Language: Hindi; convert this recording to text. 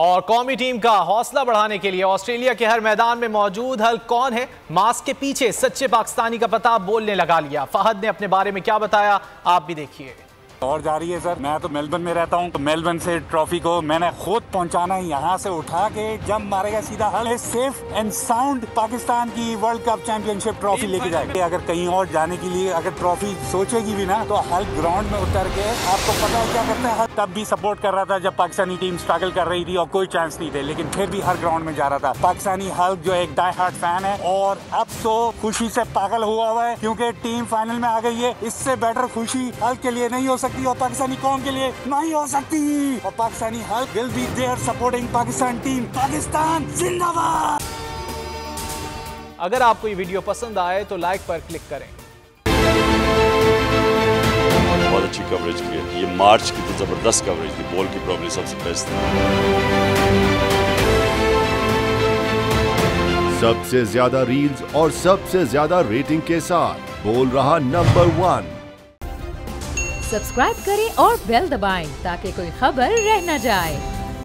और कौमी टीम का हौसला बढ़ाने के लिए ऑस्ट्रेलिया के हर मैदान में मौजूद हल्क कौन है, मास्क के पीछे सच्चे पाकिस्तानी का पता बोलने लगा लिया। फहद ने अपने बारे में क्या बताया, आप भी देखिए। और जा रही है सर। मैं तो मेलबर्न में रहता हूँ, तो मेलबर्न से ट्रॉफी को मैंने खुद पहुंचाना है, यहाँ से उठा के जब मारेगा सीधा हल सेफ एंड साउंड पाकिस्तान की वर्ल्ड कप चैंपियनशिप ट्रॉफी लेके जाएगा। अगर कहीं और जाने के लिए अगर ट्रॉफी सोचेगी भी ना, तो हल ग्राउंड में उतर के आपको पता है क्या करता है। तब भी सपोर्ट कर रहा था जब पाकिस्तानी टीम स्ट्रगल कर रही थी और कोई चांस नहीं थे, लेकिन फिर भी हर ग्राउंड में जा रहा था। पाकिस्तानी हल्क जो एक डाई हार्ट फैन है और अब तो खुशी से पागल हुआ है क्योंकि टीम फाइनल में आ गई है। इससे बेटर खुशी हल्क के लिए नहीं हो सकती और पाकिस्तानी कौम के लिए नहीं हो सकती। और Pakistani Hulk will be there supporting Pakistan team. Pakistan जिंदाबाद। अगर आपको ये वीडियो पसंद आए तो लाइक पर क्लिक करें। बहुत अच्छी कवरेज की है, ये मार्च की तो जबरदस्त कवरेज थी, बॉल की प्रॉब्लम सबसे बेस्ट थी। सबसे ज्यादा रील्स और सबसे ज्यादा रेटिंग के साथ बोल रहा नंबर 1। सब्सक्राइब करें और बेल दबाएं ताकि कोई खबर रह न जाए।